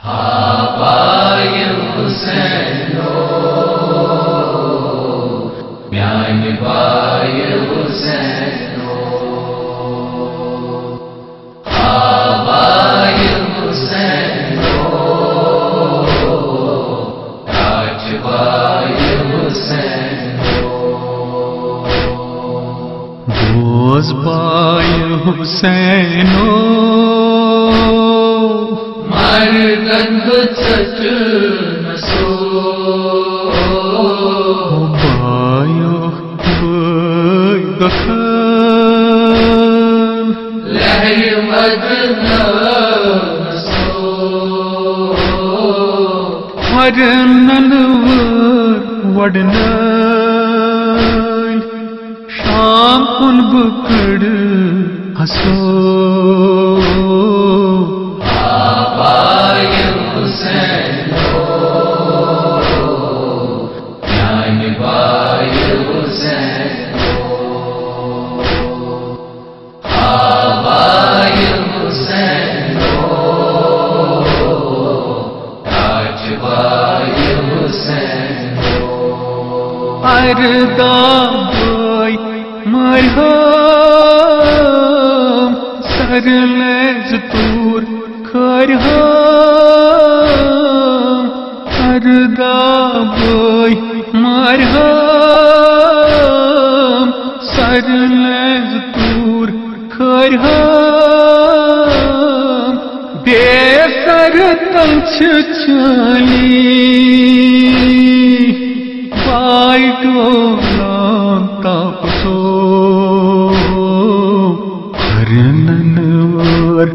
آبائے حسینو میان بائے حسینو آبائے حسینو تاج بائے حسینو دوز بائے حسینو مردند چچ نسو بایو بای دخل لہر مدنہ نسو ورننور وڈنائی شام کن بکڑ ہسو آبائے حسینو میان بائے حسینو آبائے حسینو تاج بائے حسینو اردا بای مرہم سر لیز تور کھرہم اردا بای مرہم سر لیز تور کھرہم بے سر تلچ چلی بائی ڈولان تاپسو ہرننور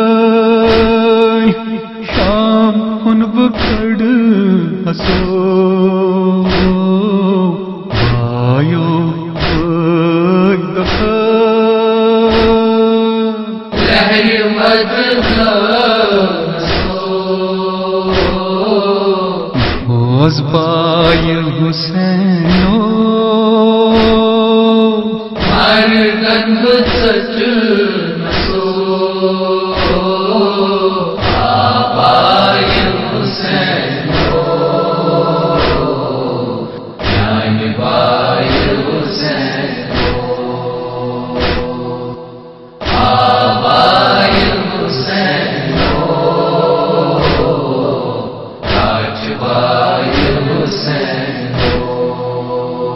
وڈنائی شام کن بکڑ ہسو بایو بای دخل لہر مدنہ دوز بائے حسینو مردند چچ نسو آبائے حسینو میان بائے حسینو آبائے حسینو تاج بائے حسینو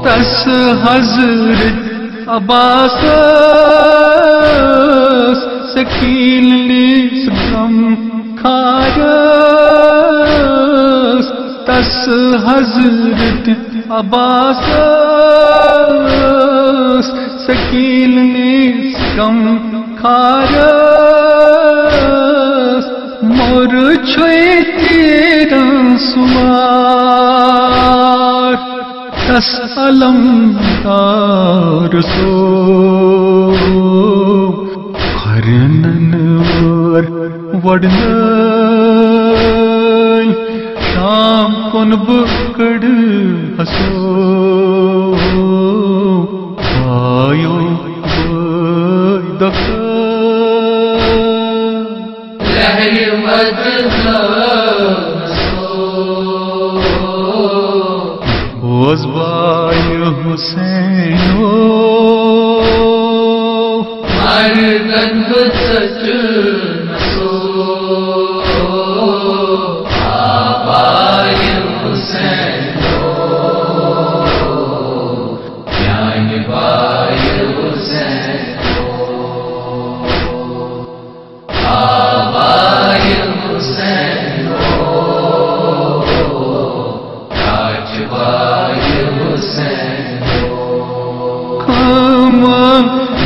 تس حضرت عباس سکیل لیس غم کھارس تس حضرت عباس سکیل لیس غم کھارس مور چھوئی تیرا سوار تس علمدار سو ہرننور وڈنائی شام کن بکڑ ہسو بایو بای دخل لہر مدنہ دوز بائے حسینو مردند چچ نسو آبائے حسینو میان بائے حسینو آبائے حسینو تاج بائے حسینو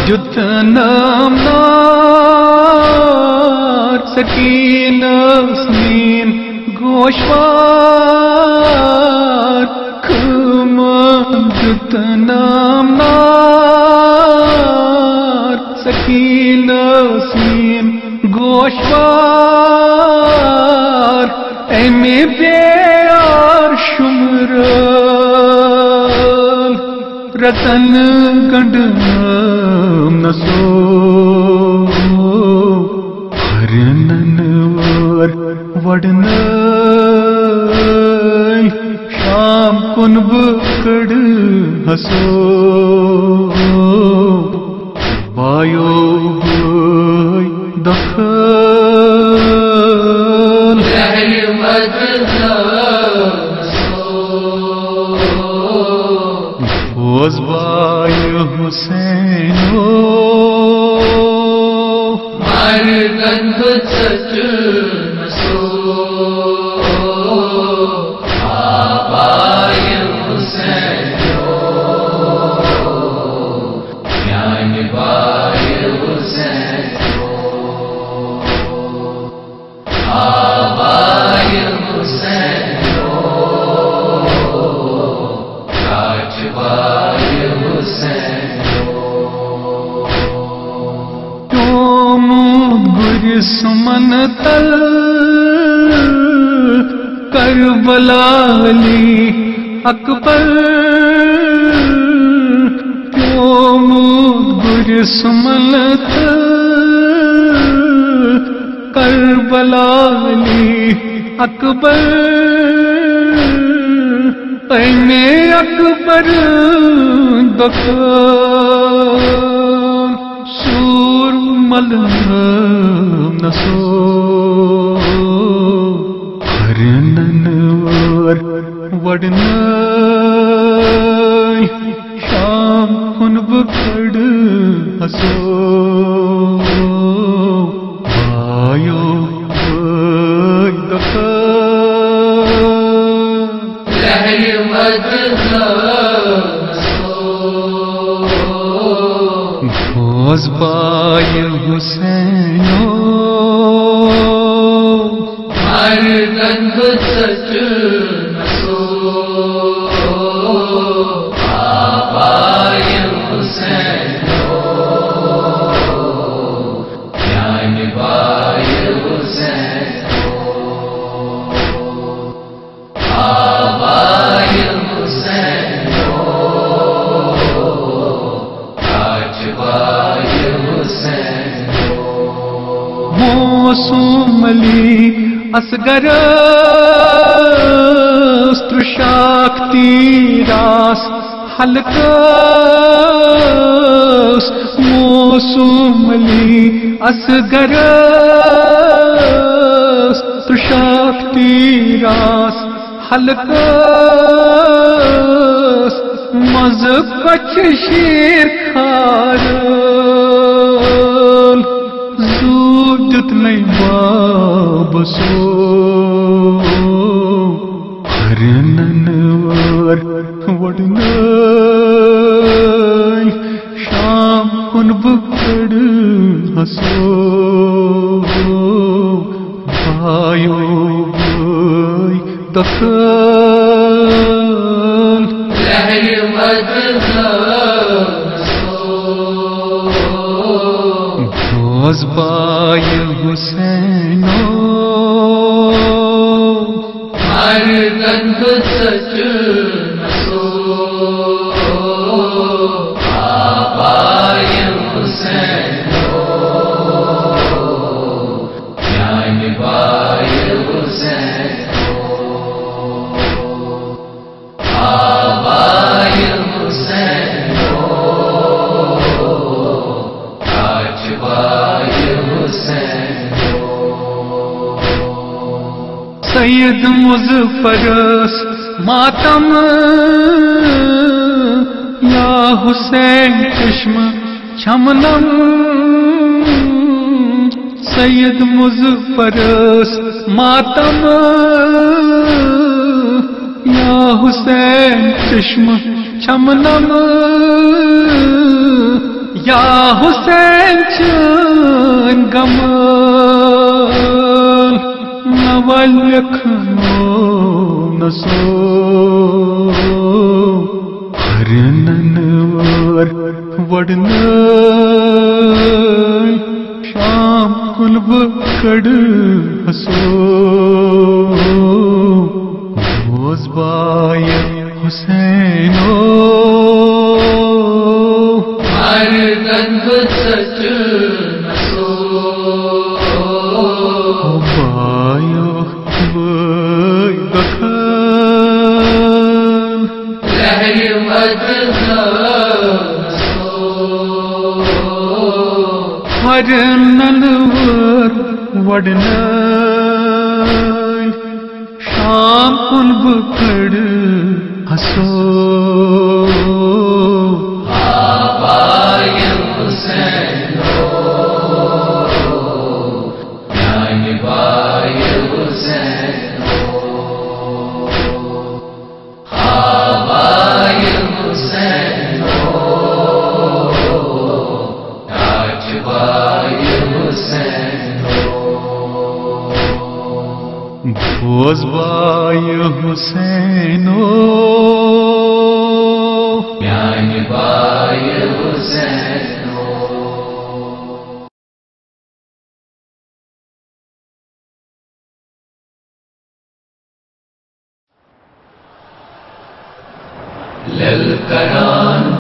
جتنام نار سکین سنین گوشوار کم جتنام نار سکین سنین گوشوار ایمی بیار شمرال رتن گنڈ نسو ہرننور وڑنے شام کن بکڑ ہسو بایو دخل بوز بای حسینو سمن تل کربلا علی اکبر کیوں گر سمن تل کربلا علی اکبر این اکبر دکان سور ملم نسو ہرننور وڑنائی شام کن بکڑ ہسو بایو بوز بای حسینو موسوم علی اصغر استرشاکتی راس حلقاس موسوم علی اصغر استرشاکتی راس حلقاس مزکچ شیر خار زودت نہیں بابسو ہرننور وڑنائی شام کن بکڑ ہسو بایو دخل بوز بای حسینو سید مظفر ماتم یا حسین چشم چھمنم سید مظفر ماتم یا حسین چشم چھمنم یا حسین چن غم نوالکھنو نسو ہرننور وڑنائی شام کن بکڑ ہسو بوز بای حسینو ہر ننور وڑنائی شام کن بکڑ ہسو آبائے حسین جان بائے حسین آبائے حسین تاج بائے حسین بوز بائے حسینو جان بائے حسین للکران